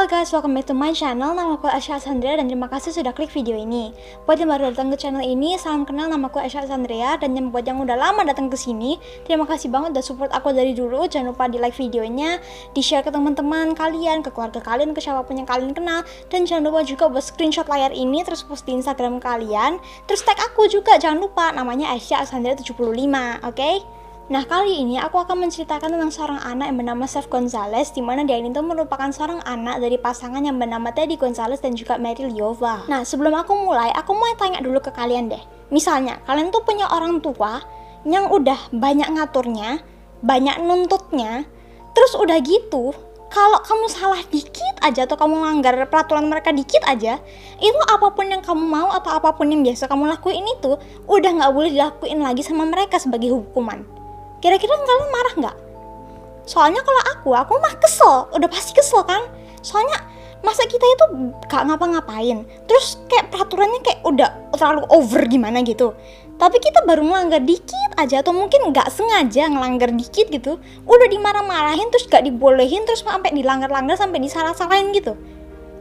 Halo guys, welcome back to my channel. Nama aku Asya Sandria dan terima kasih sudah klik video ini. Buat yang baru datang ke channel ini, salam kenal, nama aku Asya Sandria. Dan buat yang udah lama datang ke sini, terima kasih banget udah support aku dari dulu. Jangan lupa di like videonya, di share ke teman-teman kalian, ke keluarga kalian, ke siapapun yang kalian kenal. Dan jangan lupa juga buat screenshot layar ini, terus post di Instagram kalian. Terus tag aku juga, jangan lupa, namanya Asya Sandria 75, oke? Nah, kali ini aku akan menceritakan tentang seorang anak yang bernama Seth Gonzalez, di mana dia ini tuh merupakan seorang anak dari pasangan yang bernama Teddy Gonzalez dan juga Mary Liova. Nah, sebelum aku mulai, aku mau tanya dulu ke kalian deh. Misalnya, kalian tuh punya orang tua yang udah banyak ngaturnya, banyak nuntutnya, terus udah gitu, kalau kamu salah dikit aja atau kamu melanggar peraturan mereka dikit aja, itu apapun yang kamu mau atau apapun yang biasa kamu lakuin itu udah nggak boleh dilakuin lagi sama mereka sebagai hukuman. Kira-kira kalian marah nggak? Soalnya kalau aku mah kesel, udah pasti kesel kan? Soalnya masa kita itu gak ngapa-ngapain, terus kayak peraturannya kayak udah terlalu over gimana gitu. Tapi kita baru melanggar dikit aja atau mungkin gak sengaja ngelanggar dikit gitu, udah dimarah-marahin terus gak dibolehin terus sampai dilanggar-langgar sampai disalah-salahin gitu.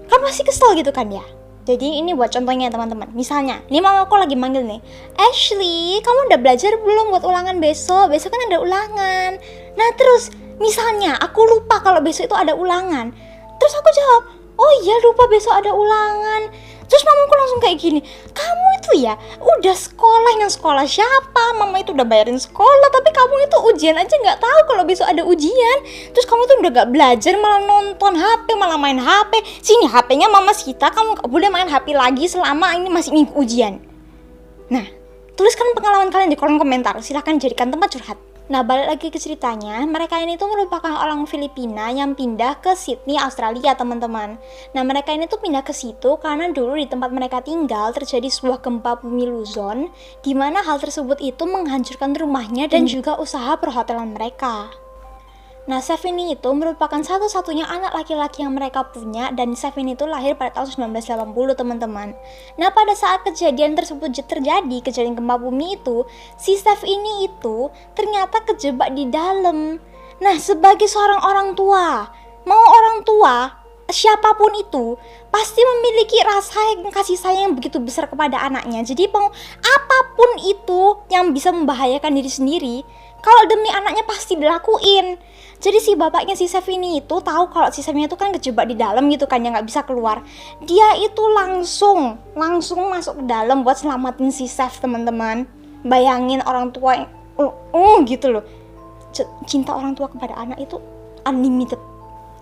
Kan pasti kesel gitu kan ya? Jadi ini buat contohnya teman-teman. Misalnya, ini mama aku lagi manggil nih, Ashley, kamu udah belajar belum buat ulangan besok? Besok kan ada ulangan. Nah terus, misalnya aku lupa kalau besok itu ada ulangan. Terus aku jawab, oh iya lupa besok ada ulangan. Terus mamaku langsung kayak gini, kamu itu ya udah sekolah, yang sekolah siapa? Mama itu udah bayarin sekolah, tapi kamu itu ujian aja nggak tahu kalau besok ada ujian. Terus kamu tuh udah gak belajar, malah nonton HP, malah main HP. Sini HP-nya mama sita, kamu gak boleh main HP lagi selama ini masih minggu ujian. Nah, tuliskan pengalaman kalian di kolom komentar, silahkan jadikan tempat curhat. Nah, balik lagi ke ceritanya, mereka ini tuh merupakan orang Filipina yang pindah ke Sydney, Australia, teman-teman. Nah, mereka ini tuh pindah ke situ karena dulu di tempat mereka tinggal terjadi sebuah gempa bumi Luzon, di mana hal tersebut itu menghancurkan rumahnya dan juga usaha perhotelan mereka. Nah, Seth ini itu merupakan satu-satunya anak laki-laki yang mereka punya, dan Seth ini itu lahir pada tahun 1980, teman-teman. Nah, pada saat kejadian tersebut terjadi, kejadian gempa bumi itu, si Seth ini itu ternyata kejebak di dalam. Nah, sebagai seorang orang tua, siapapun itu pasti memiliki rasa yang kasih sayang yang begitu besar kepada anaknya. Jadi mau apapun itu yang bisa membahayakan diri sendiri, kalau demi anaknya pasti dilakuin. Jadi si bapaknya si Seth ini itu tahu kalau si Sethnya itu kan kejebak di dalam gitu kan, yang nggak bisa keluar. Dia itu langsung masuk ke dalam buat selamatin si Seth, teman-teman. Bayangin orang tua yang gitu loh. Cinta orang tua kepada anak itu unlimited.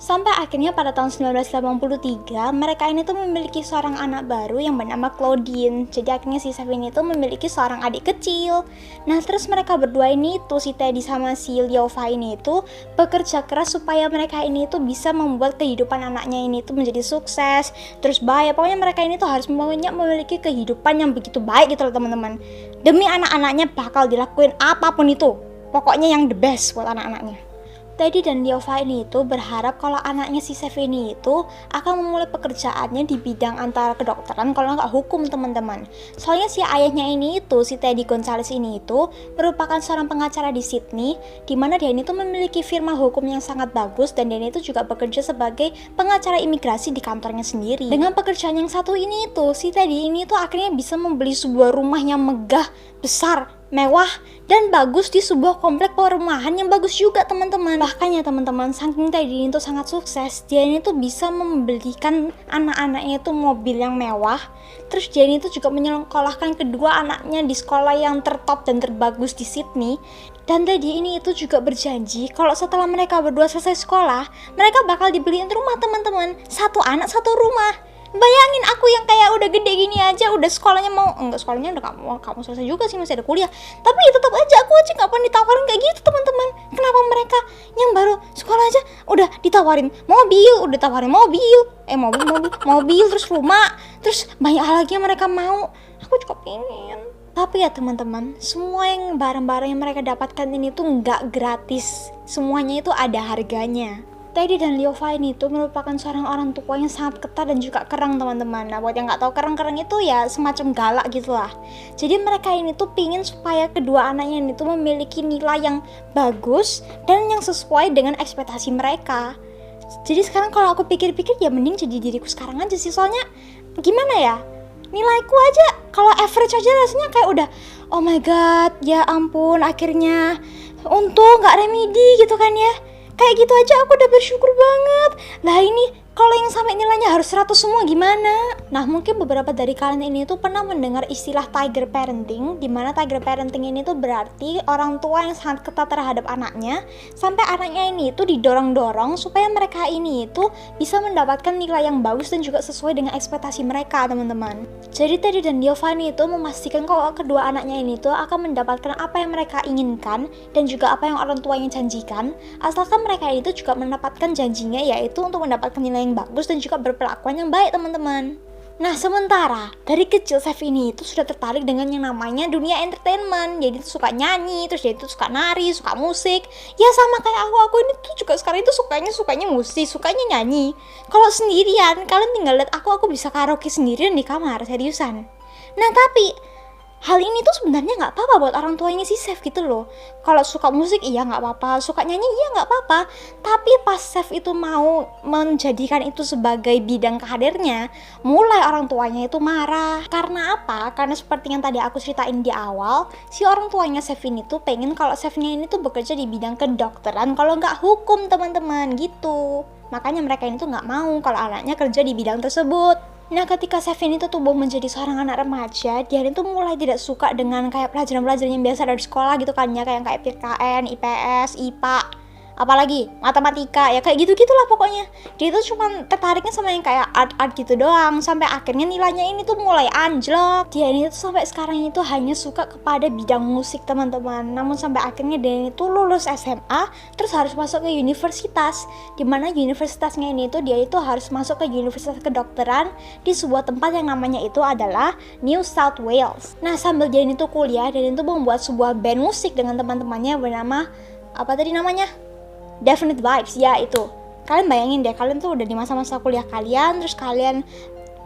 Sampai akhirnya pada tahun 1983, mereka ini tuh memiliki seorang anak baru yang bernama Claudine. Jadi akhirnya si Seth ini tuh memiliki seorang adik kecil. Nah terus mereka berdua ini tuh, si Teddy sama si Liova ini tuh bekerja keras supaya mereka ini tuh bisa membuat kehidupan anaknya ini tuh menjadi sukses, terus baik. Pokoknya mereka ini tuh harus memiliki kehidupan yang begitu baik gitu loh, teman-teman. Demi anak-anaknya bakal dilakuin apapun itu. Pokoknya yang the best buat anak-anaknya. Teddy dan Liova ini itu berharap kalau anaknya si Seth ini itu akan memulai pekerjaannya di bidang antara kedokteran kalau nggak hukum, teman-teman. Soalnya si ayahnya ini itu, si Teddy Gonzalez ini itu merupakan seorang pengacara di Sydney, di mana dia ini tuh memiliki firma hukum yang sangat bagus, dan dia ini tuh juga bekerja sebagai pengacara imigrasi di kantornya sendiri. Dengan pekerjaan yang satu ini itu, si Teddy ini tuh akhirnya bisa membeli sebuah rumah yang megah, besar, mewah, dan bagus di sebuah komplek perumahan yang bagus juga, teman-teman. Bahkan ya teman-teman, saking Teddy ini tuh sangat sukses, dia ini tuh bisa membelikan anak-anaknya itu mobil yang mewah. Terus dia ini tuh juga menyekolahkan kedua anaknya di sekolah yang tertop dan terbagus di Sydney. Dan Teddy ini itu juga berjanji kalau setelah mereka berdua selesai sekolah, mereka bakal dibeliin rumah, teman-teman. Satu anak satu rumah. Bayangin aku yang kayak udah gede gini aja, udah sekolahnya sekolahnya udah kamu selesai juga sih, masih ada kuliah. Tapi ya tetap aja aku aja nggak pernah ditawarin kayak gitu, teman-teman. Kenapa mereka yang baru sekolah aja udah ditawarin mobil, udah tawarin mobil, terus rumah, terus banyak hal lagi yang mereka mau. Aku juga pengen. Tapi ya teman-teman, semua yang barang-barang yang mereka dapatkan ini tuh nggak gratis. Semuanya itu ada harganya. Teddy dan Liova ini tuh merupakan seorang orang tua yang sangat ketat dan juga kerang, teman-teman. Nah, buat yang nggak tahu, kerang-kerang itu ya semacam galak gitulah. Jadi mereka ini tuh pingin supaya kedua anaknya ini tuh memiliki nilai yang bagus dan yang sesuai dengan ekspektasi mereka. Jadi sekarang kalau aku pikir-pikir ya mending jadi diriku sekarang aja sih, soalnya gimana ya, nilaiku aja kalau average aja rasanya kayak udah oh my god, ya ampun akhirnya untung gak remedi gitu kan ya. Kayak gitu aja aku udah bersyukur banget. Lah ini kalau yang sampai nilainya harus 100 semua gimana? Nah mungkin beberapa dari kalian ini tuh pernah mendengar istilah tiger parenting, dimana tiger parenting ini tuh berarti orang tua yang sangat ketat terhadap anaknya, sampai anaknya ini tuh didorong-dorong supaya mereka ini tuh bisa mendapatkan nilai yang bagus dan juga sesuai dengan ekspektasi mereka, teman-teman. Jadi Teddy dan Giovanni itu memastikan kalau kedua anaknya ini tuh akan mendapatkan apa yang mereka inginkan dan juga apa yang orang tuanya janjikan, asalkan mereka itu juga mendapatkan janjinya, yaitu untuk mendapatkan nilai yang bagus dan juga berperlakuan yang baik, teman-teman. Nah sementara dari kecil Chef ini itu sudah tertarik dengan yang namanya dunia entertainment. Jadi tuh suka nyanyi, terus dia itu suka nari, suka musik. Ya sama kayak aku ini tuh juga sekarang itu sukanya musik, sukanya nyanyi. Kalau sendirian kalian tinggal lihat aku bisa karaoke sendirian di kamar, seriusan. Nah tapi hal ini tuh sebenarnya nggak apa-apa buat orang tuanya si Chef gitu loh. Kalau suka musik iya nggak apa-apa, suka nyanyi iya nggak apa-apa. Tapi pas Chef itu mau menjadikan itu sebagai bidang karirnya, mulai orang tuanya itu marah. Karena apa? Karena seperti yang tadi aku ceritain di awal, si orang tuanya Chef ini tuh pengen kalau Chefnya ini tuh bekerja di bidang kedokteran, kalau nggak hukum, teman-teman, gitu. Makanya mereka ini tuh nggak mau kalau anaknya kerja di bidang tersebut. Nah ketika Chef ini tuh tumbuh menjadi seorang anak remaja, dia itu mulai tidak suka dengan kayak pelajaran-pelajaran yang biasa dari sekolah gitu kan ya, kayak PKN, IPS, IPA, apalagi matematika, ya kayak gitu-gitulah pokoknya. Dia itu cuma tertariknya sama yang kayak art-art gitu doang, sampai akhirnya nilainya ini tuh mulai anjlok. Dia ini tuh sampai sekarang itu hanya suka kepada bidang musik, teman-teman. Namun sampai akhirnya dia ini tuh lulus SMA, terus harus masuk ke universitas, dimana universitasnya ini tuh dia itu harus masuk ke universitas kedokteran di sebuah tempat yang namanya itu adalah New South Wales. Nah sambil dia ini tuh kuliah, dia ini tuh membuat sebuah band musik dengan teman-temannya bernama apa tadi namanya? Definite Vibes, ya itu. Kalian bayangin deh, kalian tuh udah di masa-masa kuliah kalian, terus kalian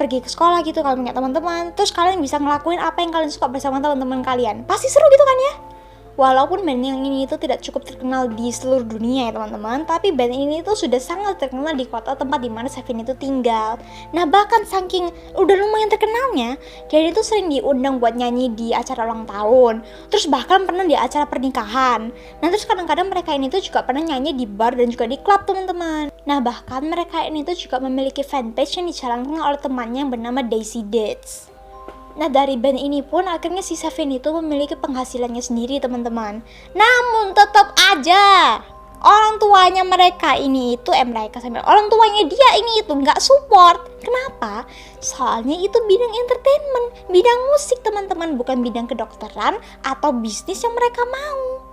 pergi ke sekolah gitu, kalian punya teman-teman, terus kalian bisa ngelakuin apa yang kalian suka bersama teman-teman kalian. Pasti seru gitu kan ya? Walaupun band yang ini itu tidak cukup terkenal di seluruh dunia ya teman-teman, tapi band ini itu sudah sangat terkenal di kota tempat dimana Sevin itu tinggal. Nah bahkan saking udah lumayan terkenalnya, dia itu sering diundang buat nyanyi di acara ulang tahun, terus bahkan pernah di acara pernikahan. Nah terus kadang-kadang mereka ini tuh juga pernah nyanyi di bar dan juga di klub, teman-teman. Nah bahkan mereka ini tuh juga memiliki fanpage yang dijalankan oleh temannya yang bernama Daisy Dates. Nah dari band ini pun akhirnya si Sevin itu memiliki penghasilannya sendiri, teman-teman. Namun tetap aja orang tuanya mereka ini itu orang tuanya dia ini itu nggak support. Kenapa? Soalnya itu bidang entertainment, bidang musik, teman-teman, bukan bidang kedokteran atau bisnis yang mereka mau.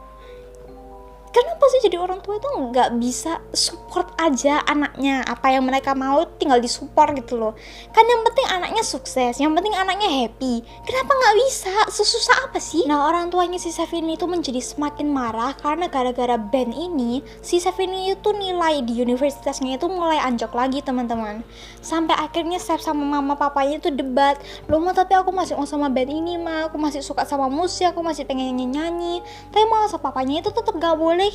Kenapa sih jadi orang tua itu nggak bisa support aja anaknya, apa yang mereka mau tinggal disupport gitu loh. Kan yang penting anaknya sukses, yang penting anaknya happy. Kenapa nggak bisa? Sesusah apa sih? Nah orang tuanya si Sevin itu menjadi semakin marah karena gara-gara band ini, si Sevin itu nilai di universitasnya itu mulai anjlok lagi, teman-teman. Sampai akhirnya Sev sama mama papanya itu debat, loh ma tapi aku masih mau sama band ini ma, aku masih suka sama musik, aku masih pengen nyanyi, tapi malah sama papanya itu tetap gak boleh.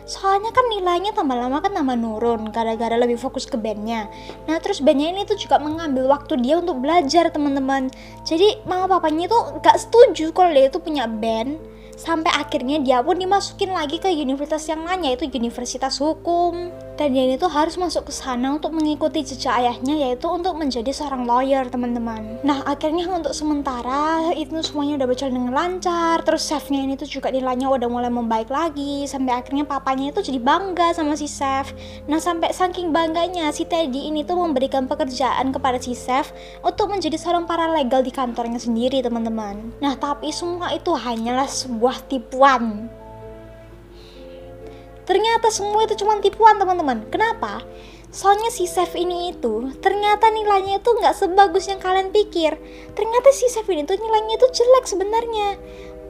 Soalnya kan nilainya tambah lama kan tambah nurun gara-gara lebih fokus ke bandnya. Nah terus bandnya ini tuh juga mengambil waktu dia untuk belajar, teman-teman. Jadi mama papanya itu gak setuju kalau dia itu punya band. Sampai akhirnya dia pun dimasukin lagi ke universitas yang lain, yaitu Universitas Hukum. Dan dia itu harus masuk ke sana untuk mengikuti jejak ayahnya, yaitu untuk menjadi seorang lawyer, teman-teman. Nah akhirnya untuk sementara itu semuanya udah berjalan dengan lancar. Terus chefnya ini tuh juga nilainya udah mulai membaik lagi. Sampai akhirnya papanya itu jadi bangga sama si chef. Nah sampai saking bangganya si Teddy ini tuh memberikan pekerjaan kepada si chef untuk menjadi seorang paralegal di kantornya sendiri, teman-teman. Nah tapi semua itu hanyalah sebuah tipuan. Ternyata semua itu cuma tipuan, teman-teman. Kenapa? Soalnya si chef ini itu ternyata nilainya itu nggak sebagus yang kalian pikir. Ternyata si chef ini tuh nilainya itu jelek sebenarnya.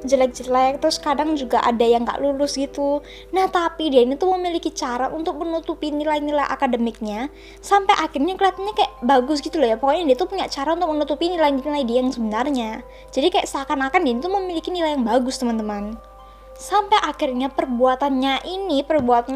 Jelek-jelek, terus kadang juga ada yang nggak lulus gitu. Nah tapi dia ini tuh memiliki cara untuk menutupi nilai-nilai akademiknya sampai akhirnya kelihatannya kayak bagus gitu loh ya. Pokoknya dia tuh punya cara untuk menutupi nilai-nilai dia yang sebenarnya. Jadi kayak seakan-akan dia itu memiliki nilai yang bagus, teman-teman. Sampai akhirnya perbuatannya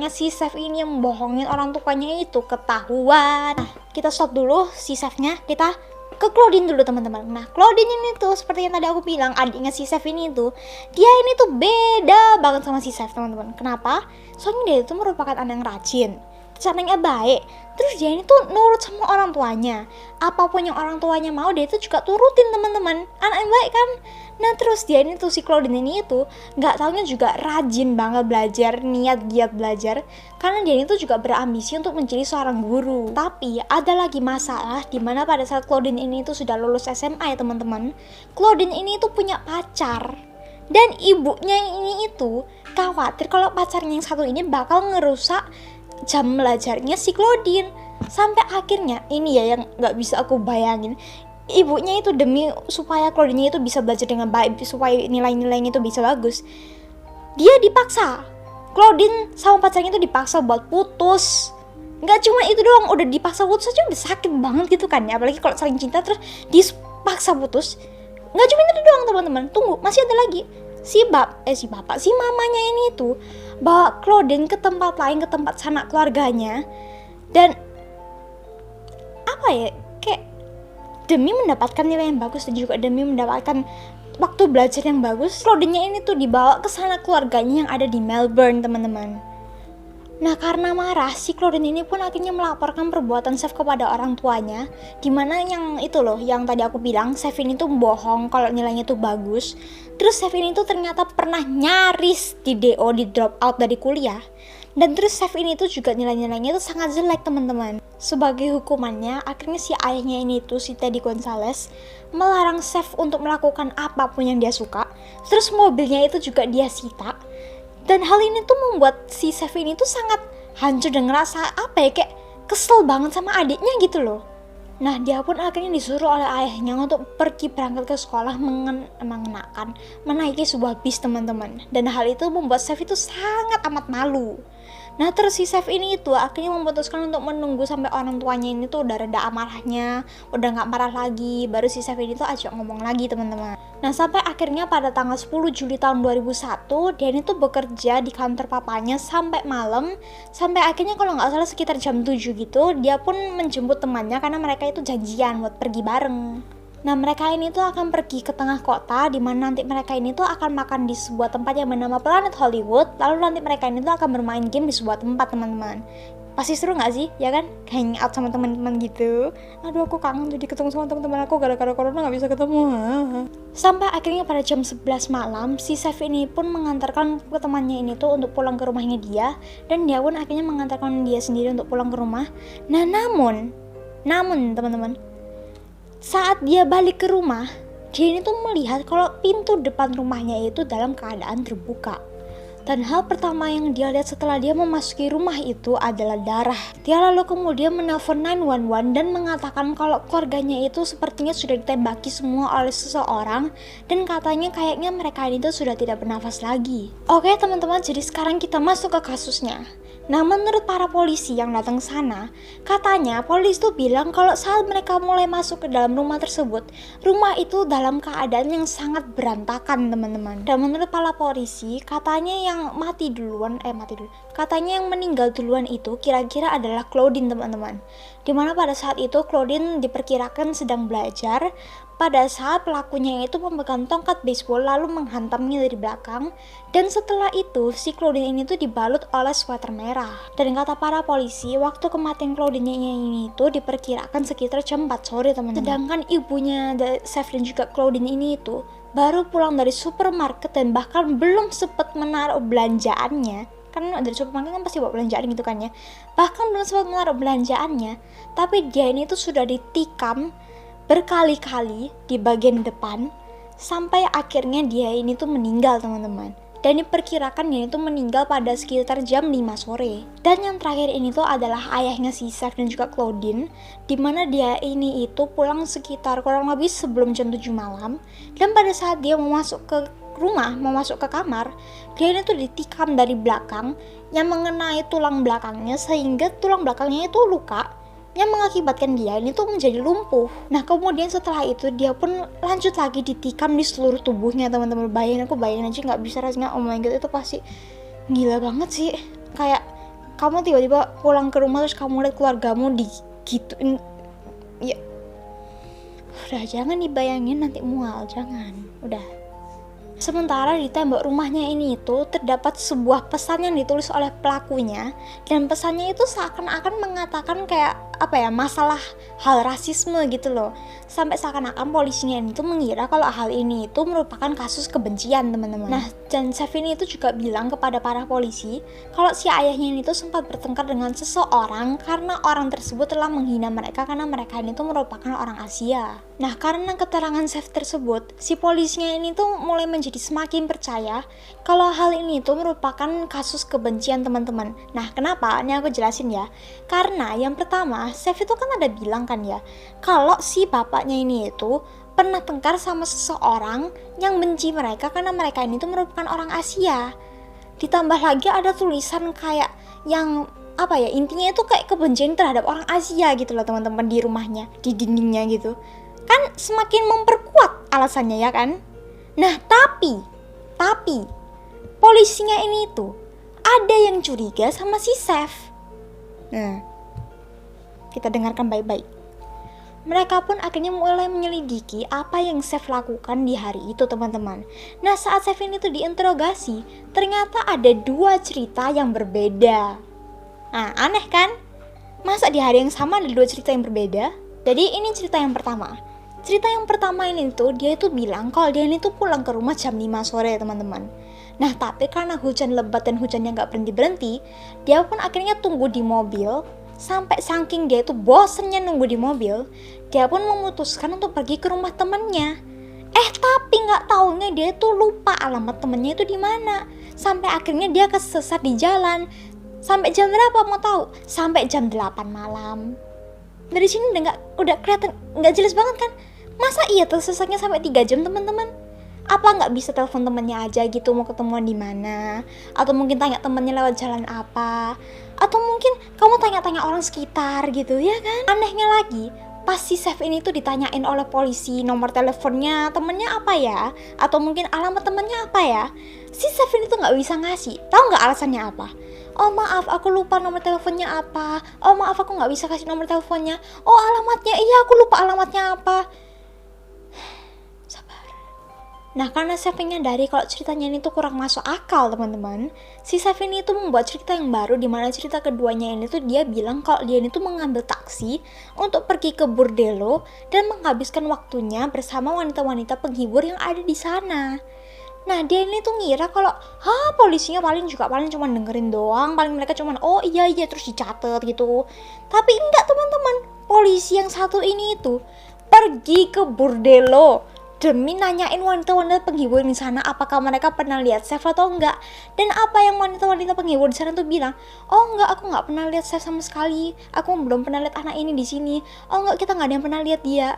si Chef ini yang membohongin orang tuanya itu ketahuan. Nah, kita stop dulu si Chefnya, kita ke Claudine dulu teman-teman. Nah, Claudine ini tuh seperti yang tadi aku bilang, adiknya si Chef ini tuh, dia ini tuh beda banget sama si Chef teman-teman. Kenapa? Soalnya dia itu merupakan anak yang rajin, caranya baik, terus dia ini tuh nurut sama orang tuanya. Apapun yang orang tuanya mau dia itu juga turutin teman-teman, anak yang baik kan. Nah terus dia ini tuh si Claudine ini itu nggak taunya juga rajin banget belajar, niat giat belajar, karena dia ini tuh juga berambisi untuk menjadi seorang guru. Tapi ada lagi masalah dimana pada saat Claudine ini tuh sudah lulus SMA ya teman-teman, Claudine ini tuh punya pacar. Dan ibunya ini itu khawatir kalau pacarnya yang satu ini bakal ngerusak jam belajarnya si Claudine. Sampai akhirnya ini ya yang nggak bisa aku bayangin, ibunya itu demi supaya Claudine itu bisa belajar dengan baik, supaya nilai-nilainya itu bisa bagus, dia dipaksa, Claudine sama pacarnya itu dipaksa buat putus. Nggak cuma itu doang, udah dipaksa putus aja udah sakit banget gitu kan ya, apalagi kalau saling cinta terus dipaksa putus. Nggak cuma itu doang teman-teman, tunggu, masih ada lagi. Si mamanya ini tuh bawa Claudine ke tempat lain, ke tempat sanak keluarganya, dan apa ya, kayak demi mendapatkan nilai yang bagus dan juga demi mendapatkan waktu belajar yang bagus, Claudine ini tuh dibawa ke sana keluarganya yang ada di Melbourne teman-teman. Nah karena marah, si Claudine ini pun akhirnya melaporkan perbuatan Chef kepada orang tuanya, dimana yang itu loh, yang tadi aku bilang Chef ini tuh bohong kalau nilainya tuh bagus. Terus Chef ini tuh ternyata pernah nyaris di DO, di drop out dari kuliah. Dan terus Chef ini tuh juga nilai-nilainya tuh sangat jelek teman-teman. Sebagai hukumannya, akhirnya si ayahnya ini tuh, si Teddy Gonzalez, melarang Chef untuk melakukan apapun yang dia suka. Terus mobilnya itu juga dia sita. Dan hal ini tuh membuat si Chef ini tuh sangat hancur dan ngerasa apa ya, kayak kesel banget sama adiknya gitu loh. Nah dia pun akhirnya disuruh oleh ayahnya untuk pergi berangkat ke sekolah menaiki sebuah bis teman-teman. Dan hal itu membuat Chef itu sangat amat malu. Nah terus si Chef ini itu akhirnya memutuskan untuk menunggu sampai orang tuanya ini tuh udah reda amarahnya, udah gak marah lagi, baru si Chef ini tuh ajak ngomong lagi teman-teman. Nah sampai akhirnya pada tanggal 10 Juli tahun 2001 dia ini tuh bekerja di kantor papanya sampai malam, sampai akhirnya kalau gak salah sekitar jam 7 gitu dia pun menjemput temannya karena mereka itu janjian buat pergi bareng. Nah mereka ini tuh akan pergi ke tengah kota, dimana nanti mereka ini tuh akan makan di sebuah tempat yang bernama Planet Hollywood. Lalu nanti mereka ini tuh akan bermain game di sebuah tempat teman-teman. Pasti seru gak sih? Ya kan? Hang out sama teman-teman gitu. Aduh aku kangen jadi ketemu sama teman-teman aku, gara-gara corona gak bisa ketemu. Sampai akhirnya pada jam 11 malam si Chef ini pun mengantarkan ke temannya ini tuh untuk pulang ke rumahnya dia. Dan dia pun akhirnya mengantarkan dia sendiri untuk pulang ke rumah. Nah namun teman-teman, saat dia balik ke rumah, dia ini tuh melihat kalau pintu depan rumahnya itu dalam keadaan terbuka. Dan hal pertama yang dia lihat setelah dia memasuki rumah itu adalah darah. Dia lalu kemudian menelpon 911 dan mengatakan kalau keluarganya itu sepertinya sudah ditembaki semua oleh seseorang. Dan katanya kayaknya mereka itu sudah tidak bernafas lagi. Oke teman-teman, jadi sekarang kita masuk ke kasusnya. Nah menurut para polisi yang datang ke sana, katanya polisi tuh bilang kalau saat mereka mulai masuk ke dalam rumah tersebut, rumah itu dalam keadaan yang sangat berantakan teman-teman. Dan menurut para polisi, katanya yang katanya yang meninggal duluan itu kira-kira adalah Claudine teman-teman. Dimana pada saat itu Claudine diperkirakan sedang belajar pada saat pelakunya itu memegang tongkat baseball lalu menghantamnya dari belakang. Dan setelah itu si Claudine ini tuh dibalut oleh sweater merah. Dan kata para polisi, waktu kematian Claudine ini itu diperkirakan sekitar jam 4 sore teman-teman. Sedangkan ibunya Chef dan juga Claudine ini itu baru pulang dari supermarket dan bahkan belum sempat menaruh belanjaannya. Karena dari supermarket kan pasti bawa belanjaan gitu kan ya. Bahkan belum sempat menaruh belanjaannya, tapi dia ini tuh sudah ditikam berkali-kali di bagian depan sampai akhirnya dia ini tuh meninggal teman-teman. Dan diperkirakan dia itu meninggal pada sekitar jam 5 sore. Dan yang terakhir ini tuh adalah ayahnya si Chef dan juga Claudine, dimana dia ini itu pulang sekitar kurang lebih sebelum jam 7 malam. Dan pada saat dia mau masuk ke rumah, mau masuk ke kamar, dia ini tuh ditikam dari belakang yang mengenai tulang belakangnya, sehingga tulang belakangnya itu luka yang mengakibatkan dia ini tuh menjadi lumpuh. Nah kemudian setelah itu dia pun lanjut lagi ditikam di seluruh tubuhnya teman-teman. Bayangin aja nggak bisa rasanya. Oh my god, itu pasti gila banget sih. Kayak kamu tiba-tiba pulang ke rumah terus kamu lihat keluargamu digituin. Ya udah, jangan dibayangin, nanti mual, jangan. Udah. Sementara di tembok rumahnya ini itu terdapat sebuah pesan yang ditulis oleh pelakunya, dan pesannya itu seakan-akan mengatakan kayak masalah hal rasisme gitu loh. Sampai seakan-akan polisinya ini tuh mengira kalau hal ini itu merupakan kasus kebencian teman-teman. Nah, dan chef ini itu juga bilang kepada para polisi kalau si ayahnya ini tuh sempat bertengkar dengan seseorang karena orang tersebut telah menghina mereka karena mereka ini tuh merupakan orang Asia. Nah, karena keterangan chef tersebut, si polisinya ini tuh mulai menjadi semakin percaya kalau hal ini tuh merupakan kasus kebencian teman-teman. Nah, kenapa? Ini aku jelasin ya. Karena yang pertama, chef itu kan ada bilang kan ya, kalau si bapaknya ini itu pernah tengkar sama seseorang yang benci mereka karena mereka ini tuh merupakan orang Asia. Ditambah lagi ada tulisan kayak yang intinya itu kayak kebencian terhadap orang Asia gitu loh teman-teman, di rumahnya, di dindingnya gitu. Kan semakin memperkuat alasannya ya kan. Nah tapi polisinya ini tuh ada yang curiga sama si chef. Nah, kita dengarkan baik-baik. Mereka pun akhirnya mulai menyelidiki apa yang chef lakukan di hari itu teman-teman. Nah saat chef ini tuh diinterogasi, ternyata ada 2 cerita yang berbeda. Nah aneh kan? Masa di hari yang sama ada 2 cerita yang berbeda? Jadi ini cerita yang pertama. Cerita yang pertama ini tuh dia itu bilang kalau dia ini tuh pulang ke rumah jam 5 sore teman-teman. Nah tapi karena hujan lebat dan hujannya gak berhenti-berhenti, dia pun akhirnya tunggu di mobil. Sampai saking dia itu bosennya nunggu di mobil, dia pun memutuskan untuk pergi ke rumah temennya. Tapi gak taunya dia tuh lupa alamat temennya itu di mana. Sampai akhirnya dia kesesat di jalan. Sampai jam berapa mau tahu? Sampai jam 8 malam. Dari sini udah kelihatan nggak jelas banget kan? Masa iya tersesatnya sampai 3 jam teman-teman? Apa nggak bisa telepon temennya aja gitu mau ketemuan di mana? Atau mungkin tanya temennya lewat jalan apa? Atau mungkin kamu tanya-tanya orang sekitar gitu ya kan? Anehnya lagi, pas si chef ini tuh ditanyain oleh polisi nomor teleponnya temennya apa ya? Atau mungkin alamat temennya apa ya? Si chef ini tuh nggak bisa ngasih. Tahu nggak alasannya apa? Oh maaf, aku lupa nomor teleponnya apa. Oh maaf, aku nggak bisa kasih nomor teleponnya. Oh alamatnya, iya aku lupa alamatnya apa. Sabar. Nah karena chef menyadari kalau ceritanya ini tuh kurang masuk akal teman-teman, si chef ini tuh membuat cerita yang baru, di mana cerita keduanya ini tuh dia bilang kalau dia ini tuh mengambil taksi untuk pergi ke bordelo dan menghabiskan waktunya bersama wanita-wanita penghibur yang ada di sana. Nah dia ini tuh ngira kalau polisinya paling cuma dengerin doang, paling mereka cuma oh iya terus dicatat gitu. Tapi enggak teman-teman, polisi yang satu ini itu pergi ke bordelo demi nanyain wanita-wanita penghibur di sana apakah mereka pernah lihat chef atau enggak. Dan apa yang wanita-wanita penghibur di sana tuh bilang, oh enggak, aku nggak pernah lihat chef sama sekali, aku belum pernah lihat anak ini di sini. Oh enggak, kita nggak ada yang pernah lihat dia.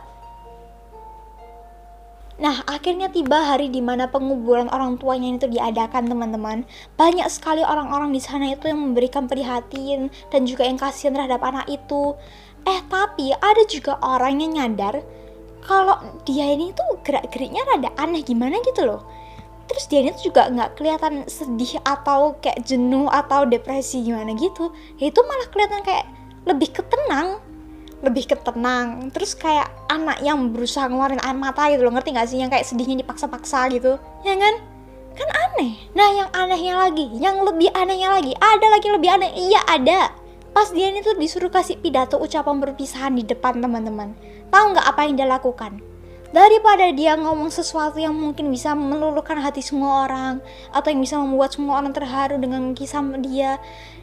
Nah akhirnya tiba hari dimana penguburan orang tuanya itu diadakan teman-teman. Banyak sekali orang-orang di sana itu yang memberikan perhatian dan juga yang kasihan terhadap anak itu. Tapi ada juga orang yang nyadar kalau dia ini tuh gerak-geriknya rada aneh gimana gitu loh. Terus dia ini tuh juga gak kelihatan sedih atau kayak jenuh atau depresi gimana gitu. Itu malah kelihatan kayak lebih ketenang, terus kayak anak yang berusaha ngeluarin air mata gitu loh, ngerti gak sih? Yang kayak sedihnya dipaksa-paksa gitu, ya kan? Kan aneh. Nah yang anehnya lagi, yang lebih anehnya lagi, ada lagi lebih aneh, iya ada. Pas dia ini tuh disuruh kasih pidato ucapan perpisahan di depan teman-teman, tahu gak apa yang dia lakukan? Daripada dia ngomong sesuatu yang mungkin bisa meluluhkan hati semua orang, atau yang bisa membuat semua orang terharu dengan kisah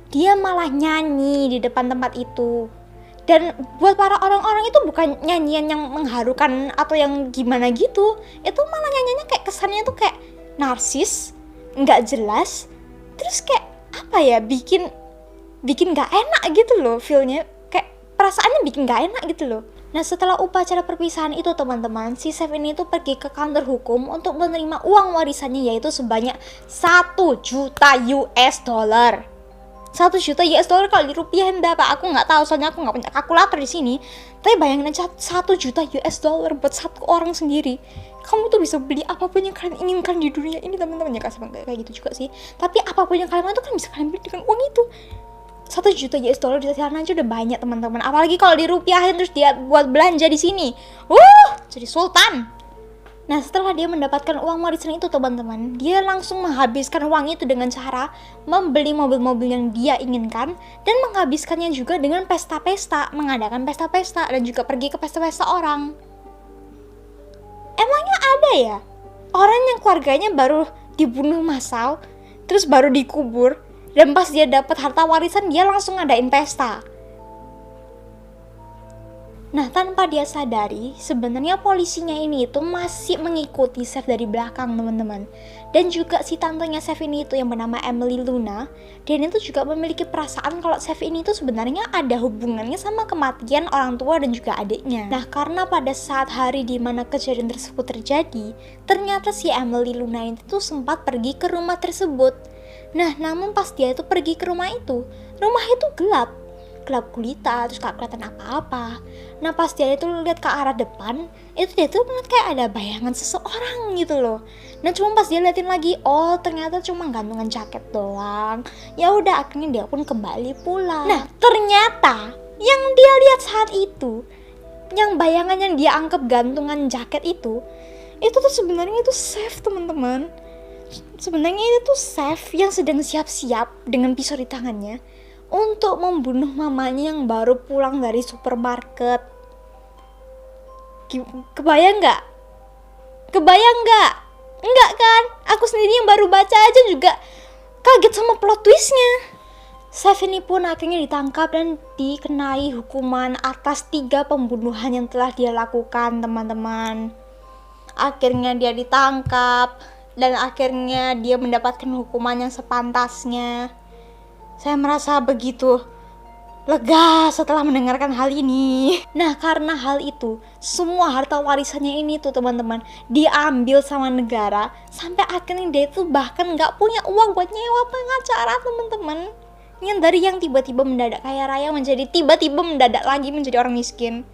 dia malah nyanyi di depan tempat itu. Dan buat para orang-orang itu bukan nyanyian yang mengharukan atau yang gimana gitu. Itu malah nyanyiannya kayak kesannya tuh kayak narsis, gak jelas. Terus kayak bikin gak enak gitu loh feelnya. Kayak perasaannya bikin gak enak gitu loh. Nah setelah upacara perpisahan itu teman-teman, si chef ini tuh pergi ke kantor hukum untuk menerima uang warisannya, yaitu sebanyak 1 juta US dollar. 1 juta US dollar kalau dirupiahin berapa? Aku nggak tahu, soalnya aku nggak punya kalkulator di sini. Tapi bayangin aja 1 juta US dollar buat satu orang sendiri. Kamu tuh bisa beli apapun yang kalian inginkan di dunia ini, teman-teman. Ya kayak gitu juga sih. Tapi apapun yang kalian mau tuh kan bisa kalian beli dengan uang itu. 1 juta US dollar di sana aja udah banyak, teman-teman. Apalagi kalau dirupiahin terus dia buat belanja di sini. Jadi sultan. Nah, setelah dia mendapatkan uang warisan itu, teman-teman, dia langsung menghabiskan uang itu dengan cara membeli mobil-mobil yang dia inginkan dan menghabiskannya juga dengan pesta-pesta, mengadakan pesta-pesta dan juga pergi ke pesta-pesta orang. Emangnya ada ya orang yang keluarganya baru dibunuh massal, terus baru dikubur, dan pas dia dapat harta warisan dia langsung ngadain pesta? Nah, tanpa dia sadari, sebenarnya polisinya ini itu masih mengikuti Chef dari belakang, teman-teman. Dan juga si tantenya Chef ini itu yang bernama Emily Luna, dan itu juga memiliki perasaan kalau Chef ini itu sebenarnya ada hubungannya sama kematian orang tua dan juga adiknya. Nah, karena pada saat hari di mana kejadian tersebut terjadi, ternyata si Emily Luna itu sempat pergi ke rumah tersebut. Nah, namun pas dia itu pergi ke rumah itu gelap gulita, terus gak kelihatan apa-apa. Nah, pas dia itu lihat ke arah depan, itu dia tuh melihat kayak ada bayangan seseorang gitu loh. Nah, cuma pas dia liatin lagi, oh ternyata cuma gantungan jaket doang. Ya udah, akhirnya dia pun kembali pulang. Nah, ternyata yang dia lihat saat itu, yang bayangan yang dia anggap gantungan jaket itu tuh sebenarnya itu Chef, teman-teman. Sebenarnya itu tuh Chef yang sedang siap-siap dengan pisau di tangannya untuk membunuh mamanya yang baru pulang dari supermarket. Kebayang nggak? Enggak kan? Aku sendiri yang baru baca aja juga kaget sama plot twistnya. Chef ini pun akhirnya ditangkap dan dikenai hukuman atas 3 pembunuhan yang telah dia lakukan, teman-teman. Akhirnya dia ditangkap dan akhirnya dia mendapatkan hukuman yang sepantasnya. Saya merasa begitu lega setelah mendengarkan hal ini. Nah, karena hal itu, semua harta warisannya ini tuh, teman-teman, diambil sama negara. Sampai akhirnya dia itu bahkan gak punya uang buat nyewa pengacara, teman-teman. Yang dari yang tiba-tiba mendadak kaya raya menjadi tiba-tiba mendadak lagi menjadi orang miskin.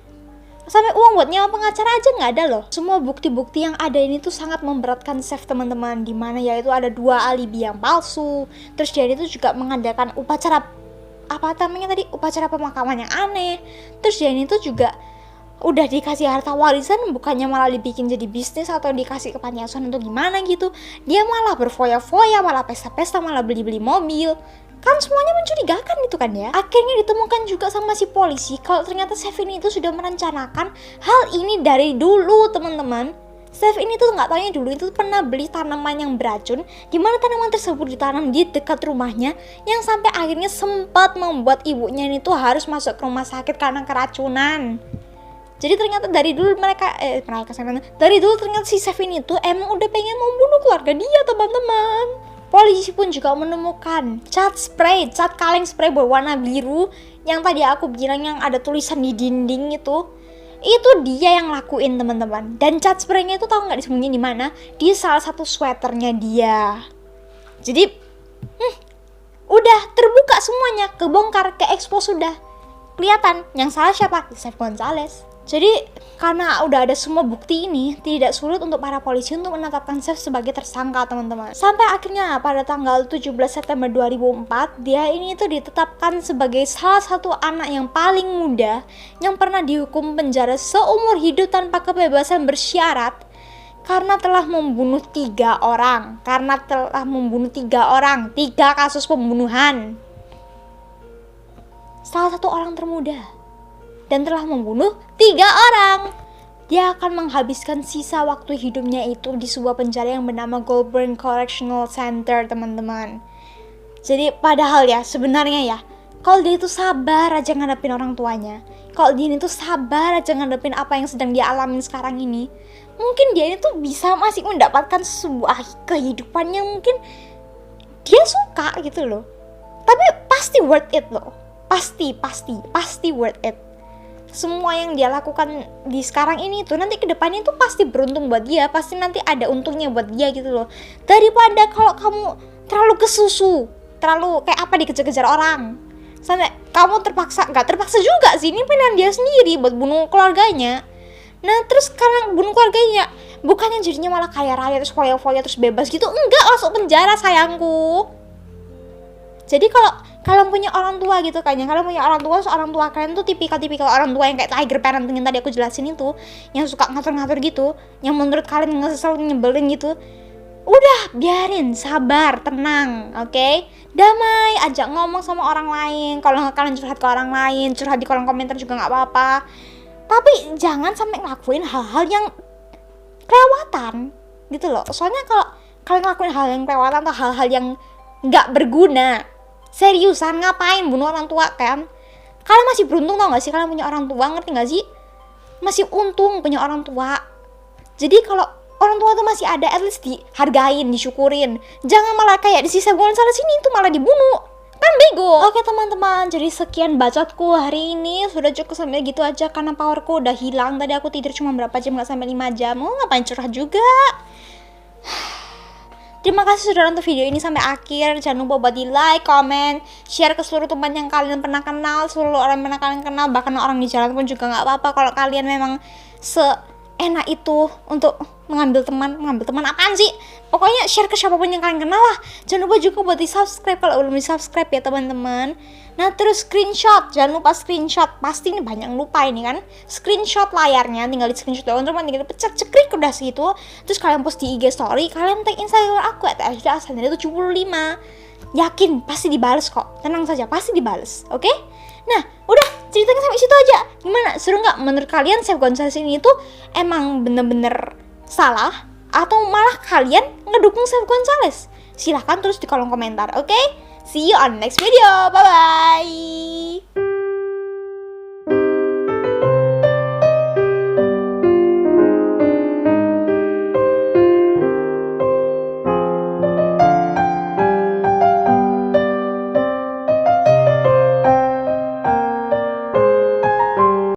Sampai uang buat nyewa pengacara aja nggak ada loh. Semua bukti-bukti yang ada ini tuh sangat memberatkan Chef, teman-teman. Dimana yaitu ada 2 alibi yang palsu. Terus dia itu juga mengadakan upacara upacara pemakaman yang aneh. Terus dia ini tuh juga udah dikasih harta warisan, bukannya malah dibikin jadi bisnis atau dikasih ke panti asuhan untuk gimana gitu. Dia malah berfoya-foya, malah pesta-pesta, malah beli-beli mobil. Kan semuanya mencurigakan itu kan ya. Akhirnya ditemukan juga sama si polisi kalau ternyata Chef ini itu sudah merencanakan hal ini dari dulu, teman-teman. Chef ini tuh nggak taunya dulu itu pernah beli tanaman yang beracun, di mana tanaman tersebut ditanam di dekat rumahnya, yang sampai akhirnya sempat membuat ibunya ini tuh harus masuk ke rumah sakit karena keracunan. Jadi ternyata dari dulu dari dulu ternyata si Chef ini tuh emang udah pengen membunuh keluarga dia, teman-teman. Polisi pun juga menemukan cat kaleng spray berwarna biru yang tadi aku bilang yang ada tulisan di dinding itu dia yang lakuin, teman-teman. Dan cat spraynya itu tahu nggak disembunyiin di mana? Di salah satu sweaternya dia. Jadi udah terbuka semuanya, kebongkar, ke-expose sudah. Kelihatan yang salah siapa? Chef Gonzales. Jadi karena udah ada semua bukti ini, tidak sulit untuk para polisi untuk menetapkan Chef sebagai tersangka, teman-teman. Sampai akhirnya pada tanggal 17 September 2004, dia ini tuh ditetapkan sebagai salah satu anak yang paling muda yang pernah dihukum penjara seumur hidup tanpa kebebasan bersyarat karena telah membunuh 3 orang. 3 kasus pembunuhan. Salah satu orang termuda. Dan telah membunuh 3 orang. Dia akan menghabiskan sisa waktu hidupnya itu di sebuah penjara yang bernama Goulburn Correctional Center, teman-teman. Jadi padahal ya sebenarnya ya, kalau dia itu sabar aja ngadepin orang tuanya, kalau dia itu sabar aja ngadepin apa yang sedang dia alamin sekarang ini, mungkin dia itu bisa masih mendapatkan sebuah kehidupan yang mungkin dia suka gitu loh. Tapi pasti worth it loh. Pasti worth it. Semua yang dia lakukan di sekarang ini tuh nanti kedepannya itu pasti beruntung buat dia, pasti nanti ada untungnya buat dia gitu loh. Daripada kalau kamu terlalu kesusu terlalu kayak apa dikejar-kejar orang. Sampai kamu gak terpaksa juga sih, ini pilihan dia sendiri buat bunuh keluarganya. Nah terus kalian bunuh keluarganya, bukannya jadinya malah kaya raya terus foya-foya terus bebas gitu, enggak, masuk penjara sayangku. Jadi kalau kalian punya orang tua gitu kan, kalian punya orang tua, orang tua kalian tuh tipikal orang tua yang kayak tiger parenting yang tadi aku jelasin itu, yang suka ngatur-ngatur gitu, yang menurut kalian ngeselin, nyebelin gitu, udah biarin, sabar, tenang, oke? Damai, ajak ngomong sama orang lain. Kalau kalian curhat ke orang lain, curhat di kolom komentar juga nggak apa-apa. Tapi jangan sampai ngelakuin hal-hal yang kelewatan gitu loh. Soalnya kalau kalian ngelakuin hal yang kelewatan atau hal-hal yang nggak berguna, seriusan ngapain bunuh orang tua kan? Kalian masih beruntung tau gak sih kalian punya orang tua, ngerti gak sih? Masih untung punya orang tua. Jadi kalau orang tua tuh masih ada, at least dihargain, disyukurin. Jangan malah kayak di sisa bulan salah sini itu malah dibunuh. Kan bego. Oke teman-teman, jadi sekian bacotku hari ini. Sudah cukup sampai gitu aja karena powerku udah hilang. Tadi aku tidur cuma berapa jam, gak sampai 5 jam. Ngapain curhat juga. Terima kasih sudah nonton video ini sampai akhir. Jangan lupa buat di like, comment, share ke seluruh teman yang kalian pernah kenal, seluruh orang yang pernah kalian kenal, bahkan orang di jalan pun juga nggak apa-apa. Kalau kalian memang seenak itu untuk mengambil teman apaan sih? Pokoknya share ke siapapun yang kalian kenal lah. Jangan lupa juga buat di subscribe kalau belum di subscribe ya teman-teman. Nah terus screenshot, jangan lupa screenshot. Pasti ini banyak yang lupa ini kan. Screenshot layarnya, tinggal di screenshot doang, cuma tinggal dipencet cekrik udah segitu. Terus kalian post di IG story, kalian tag Instagram aku @ashdasandria75. Yakin pasti dibales kok. Tenang saja, pasti dibales. Oke? Nah, udah ceritanya sampai situ aja. Gimana? Seru nggak? Menurut kalian Chef Gonzales ini tuh emang bener-bener salah atau malah kalian ngedukung Chef Gonzales? Silahkan tulis di kolom komentar. Oke? See you on next video. Bye bye.